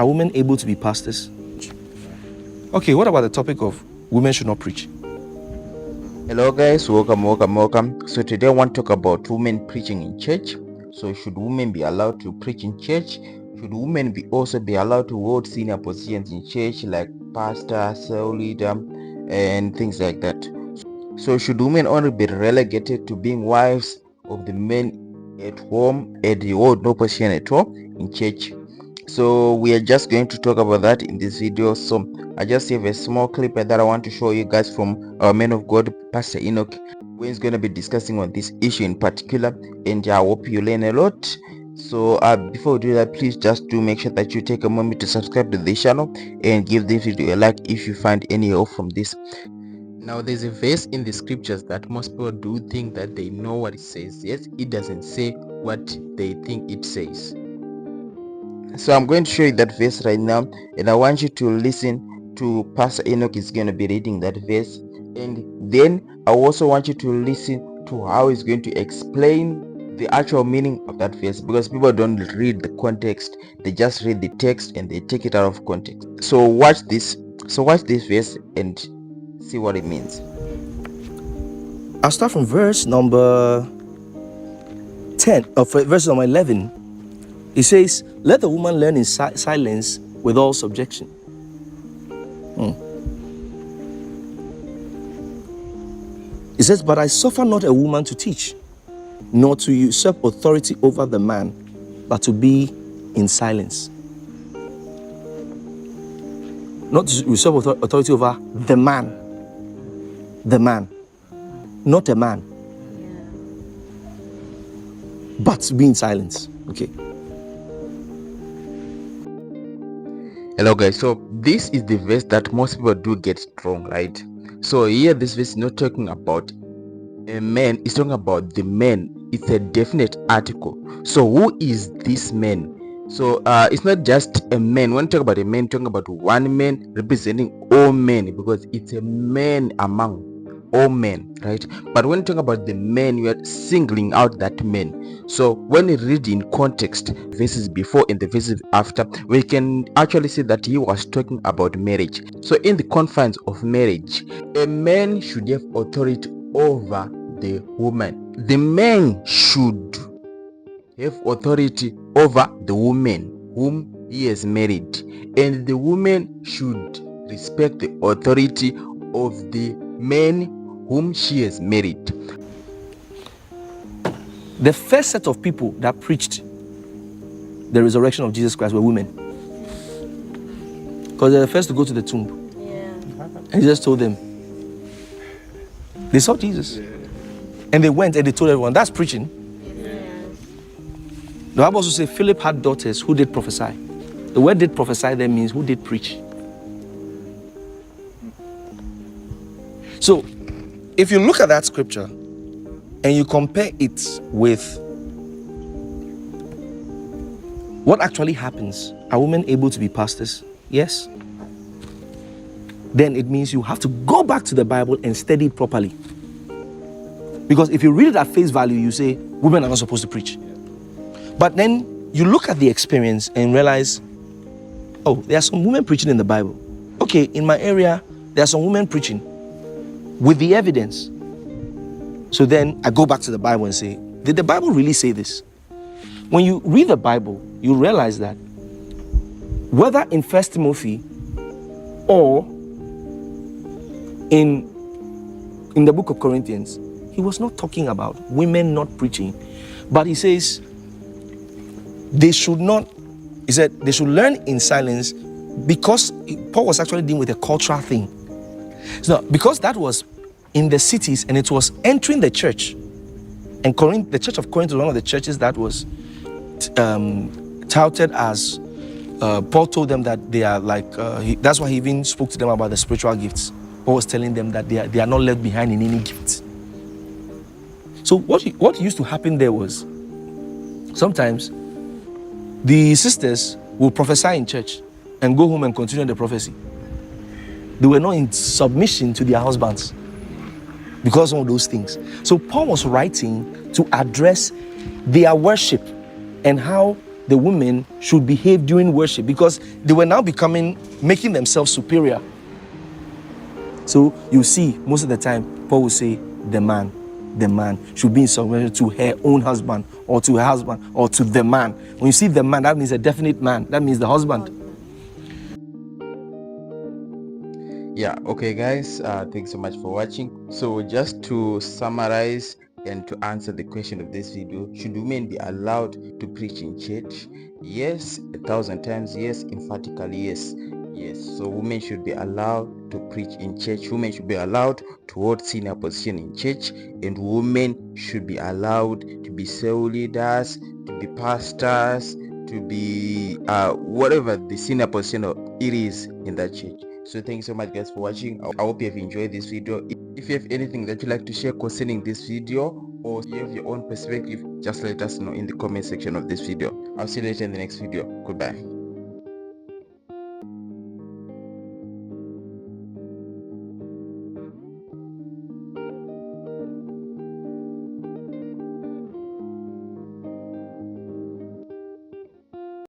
Are women able to be pastors? Okay, what about the topic of women should not preach? Hello guys, welcome. So today I want to talk about women preaching in church. So should women be allowed to preach in church? Should women also be allowed to hold senior positions in church like pastor, cell leader, and things like that? So should women only be relegated to being wives of the men at home and they hold no position at all in church? So we are just going to talk about that in this video. So I just have a small clip that I want to show you guys from our man of God, Pastor Enoch, where he's going to be discussing on this issue in particular, and I hope you learn a lot. So before we do that, please just do make sure that you take a moment to subscribe to this channel and give this video a like if you find any help from this. Now there's a verse in the scriptures that most people do think that they know what it says. Yes, it doesn't say what they think it says. So I'm going to show you that verse right now, and I want you to listen to Pastor Enoch is going to be reading that verse, and then I also want you to listen to how he's going to explain the actual meaning of that verse, because people don't read the context, they just read the text and they take it out of context. So watch this verse and see what it means. I'll start from verse number 10, or verse number 11. It says, let the woman learn in silence with all subjection. It says, but I suffer not a woman to teach, nor to usurp authority over the man, but to be in silence. Not to usurp authority over the man. The man. Not a man. But to be in silence. Okay. Hello guys, so this is the verse that most people do get wrong, right? So here this verse is not talking about a man, it's talking about the man. It's a definite article. So who is this man? So it's not just a man. When you talk about a man, talking about one man representing all men, because it's a man among all men, right? But when you talk about the man, you are singling out that man. So when you read in context, verses before and the verses after, we can actually see that he was talking about marriage. So in the confines of marriage, a man should have authority over the woman. The man should have authority over the woman whom he has married, and the woman should respect the authority of the man whom she has married. The first set of people that preached the resurrection of Jesus Christ were women, because they're the first to go to the tomb. And he just told them, they saw Jesus, and they went and they told everyone. That's preaching. The Bible also says Philip had daughters who did prophesy. The word did prophesy there means who did preach. So if you look at that scripture and you compare it with what actually happens, are women able to be pastors? Yes. Then it means you have to go back to the Bible and study it properly. Because if you read it at face value, you say women are not supposed to preach. But then you look at the experience and realize, oh, there are some women preaching in the Bible. Okay, in my area, there are some women preaching with the evidence. So then I go back to the Bible and say, did the Bible really say this? When you read the Bible, you realize that whether in 1 Timothy or in the book of Corinthians, he was not talking about women not preaching, but he says they should not, he said they should learn in silence, because Paul was actually dealing with a cultural thing. So because that was in the cities and it was entering the church, and the church of Corinth was one of the churches that was touted as, Paul told them that they are like, that's why he even spoke to them about the spiritual gifts. Paul was telling them that they are not left behind in any gifts. So what used to happen there was, sometimes the sisters will prophesy in church and go home and continue the prophecy. They were not in submission to their husbands because of those things. So Paul was writing to address their worship and how the women should behave during worship, because they were now making themselves superior. So you see, most of the time, Paul will say, the man should be in submission to her own husband, or to her husband, or to the man. When you see the man, that means a definite man. That means the husband. Yeah, okay guys, thanks so much for watching. So just to summarize and to answer the question of this video, should women be allowed to preach in church? Yes, 1,000 times yes, emphatically yes. So women should be allowed to preach in church. Women should be allowed to hold senior position in church, and women should be allowed to be cell leaders, to be pastors, to be whatever the senior position it is in that church. So thank you so much guys for watching. I hope you have enjoyed this video. If you have anything that you'd like to share concerning this video, or you have your own perspective, just let us know in the comment section of this video. I'll see you later in the next video. Goodbye.